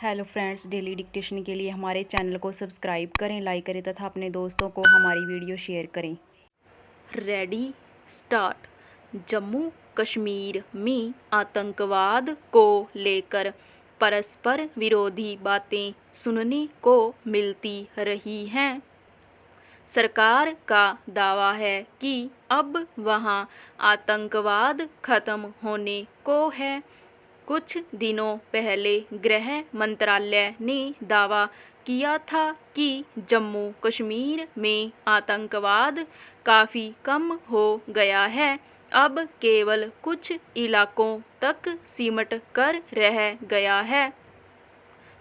Hello friends, daily dictation के लिए हमारे चैनल को सब्सक्राइब करें, लाइक करें तथा अपने दोस्तों को हमारी वीडियो शेयर करें। Ready start. जम्मू कश्मीर में आतंकवाद को लेकर परस्पर विरोधी बातें सुनने को मिलती रही हैं। सरकार का दावा है कि अब वहां आतंकवाद खत्म होने को है। कुछ दिनों पहले गृह मंत्रालय ने दावा किया था कि जम्मू कश्मीर में आतंकवाद काफ़ी कम हो गया है, अब केवल कुछ इलाकों तक सिमट कर रह गया है।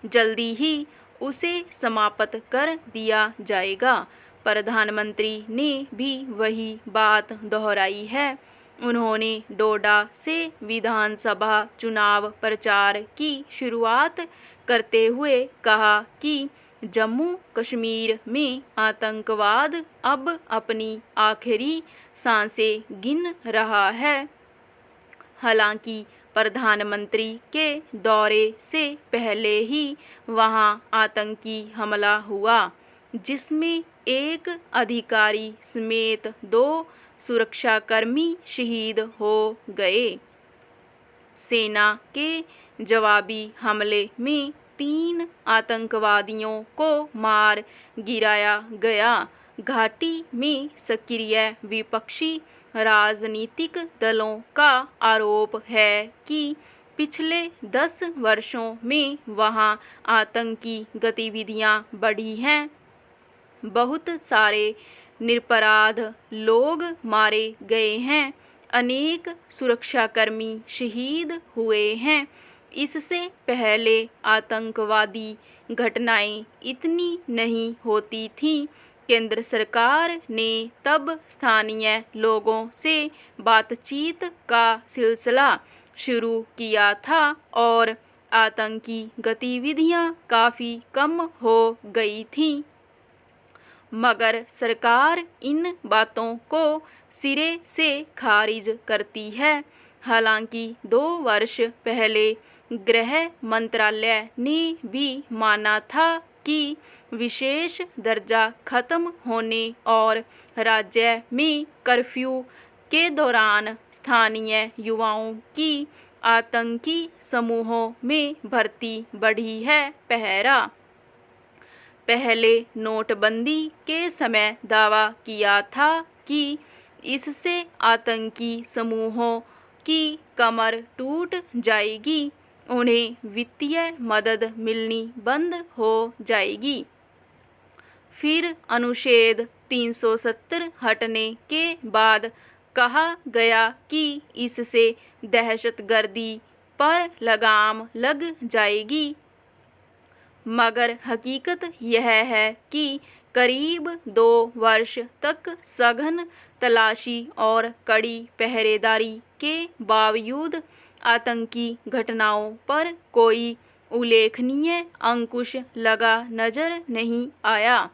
जल्दी ही उसे समाप्त कर दिया जाएगा। प्रधानमंत्री ने भी वही बात दोहराई है। उन्होंने डोडा से विधानसभा चुनाव प्रचार की शुरुआत करते हुए कहा कि जम्मू कश्मीर में आतंकवाद अब अपनी आखिरी सांसें गिन रहा है। हालांकि प्रधानमंत्री के दौरे से पहले ही वहां आतंकी हमला हुआ, जिसमें एक अधिकारी समेत 2 सुरक्षाकर्मी शहीद हो गए। सेना के जवाबी हमले में 3 आतंकवादियों को मार गिराया गया। घाटी में सक्रिय विपक्षी राजनीतिक दलों का आरोप है कि पिछले 10 वर्षों में वहां आतंकी गतिविधियां बढ़ी हैं। बहुत सारे निरपराध लोग मारे गए हैं, अनेक सुरक्षाकर्मी शहीद हुए हैं। इससे पहले आतंकवादी घटनाएं इतनी नहीं होती थीं। केंद्र सरकार ने तब स्थानीय लोगों से बातचीत का सिलसिला शुरू किया था और आतंकी गतिविधियां काफ़ी कम हो गई थीं। मगर सरकार इन बातों को सिरे से खारिज करती है। हालांकि 2 वर्ष पहले गृह मंत्रालय ने भी माना था कि विशेष दर्जा खत्म होने और राज्य में कर्फ्यू के दौरान स्थानीय युवाओं की आतंकी समूहों में भर्ती बढ़ी है। पहले नोटबंदी के समय दावा किया था कि इससे आतंकी समूहों की कमर टूट जाएगी, उन्हें वित्तीय मदद मिलनी बंद हो जाएगी। फिर अनुच्छेद 370 हटने के बाद कहा गया कि इससे दहशतगर्दी पर लगाम लग जाएगी। मगर हकीकत यह है कि करीब 2 वर्ष तक सघन तलाशी और कड़ी पहरेदारी के बावजूद आतंकी घटनाओं पर कोई उल्लेखनीय अंकुश लगा नजर नहीं आया।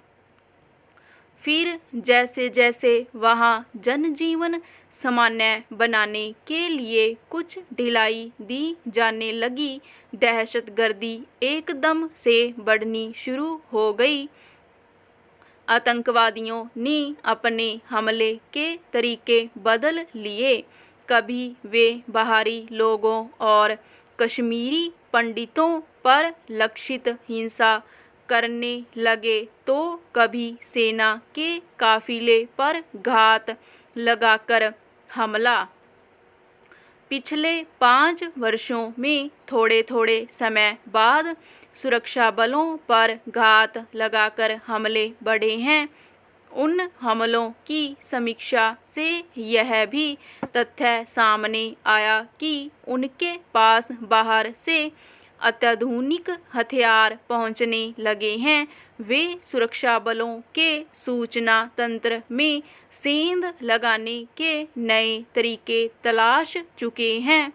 फिर जैसे जैसे वहां जनजीवन सामान्य बनाने के लिए कुछ ढिलाई दी जाने लगी, दहशतगर्दी एकदम से बढ़नी शुरू हो गई। आतंकवादियों ने अपने हमले के तरीके बदल लिए। कभी वे बाहरी लोगों और कश्मीरी पंडितों पर लक्षित हिंसा करने लगे, तो कभी सेना के काफिले पर घात लगाकर हमला। पिछले 5 वर्षों में थोड़े थोड़े समय बाद सुरक्षा बलों पर घात लगाकर हमले बढ़े हैं। उन हमलों की समीक्षा से यह भी तथ्य सामने आया कि उनके पास बाहर से अत्याधुनिक हथियार पहुंचने लगे हैं। वे सुरक्षा बलों के सूचना तंत्र में सेंध लगाने के नए तरीके तलाश चुके हैं।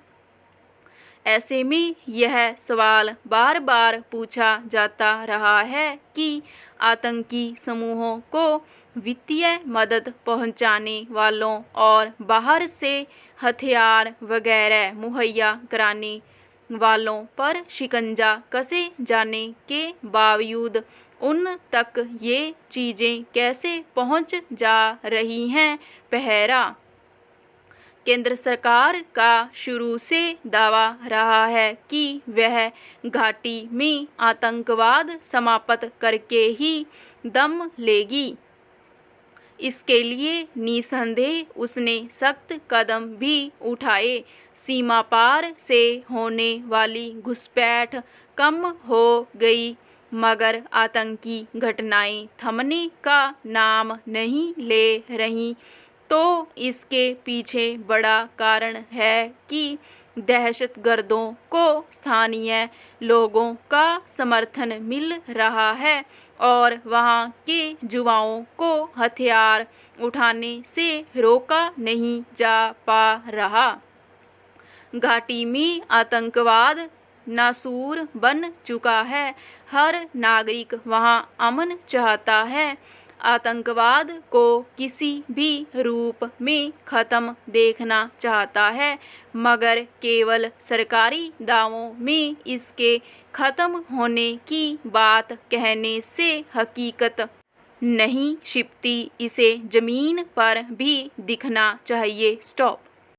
ऐसे में यह सवाल बार बार पूछा जाता रहा है कि आतंकी समूहों को वित्तीय मदद पहुंचाने वालों और बाहर से हथियार वगैरह मुहैया कराने वालों पर शिकंजा कसे जाने के बावजूद उन तक ये चीज़ें कैसे पहुंच जा रही हैं। पहरा, केंद्र सरकार का शुरू से दावा रहा है कि वह घाटी में आतंकवाद समाप्त करके ही दम लेगी। इसके लिए निसंदेह उसने सख्त कदम भी उठाए। सीमा पार से होने वाली घुसपैठ कम हो गई, मगर आतंकी घटनाएं थमने का नाम नहीं ले रहीं। तो इसके पीछे बड़ा कारण है कि दहशतगर्दों को स्थानीय लोगों का समर्थन मिल रहा है और वहाँ के युवाओं को हथियार उठाने से रोका नहीं जा पा रहा। घाटी में आतंकवाद नासूर बन चुका है। हर नागरिक वहाँ अमन चाहता है। आतंकवाद को किसी भी रूप में ख़त्म देखना चाहता है, मगर केवल सरकारी दावों में इसके ख़त्म होने की बात कहने से हकीकत नहीं छिपती। इसे ज़मीन पर भी दिखना चाहिए। स्टॉप।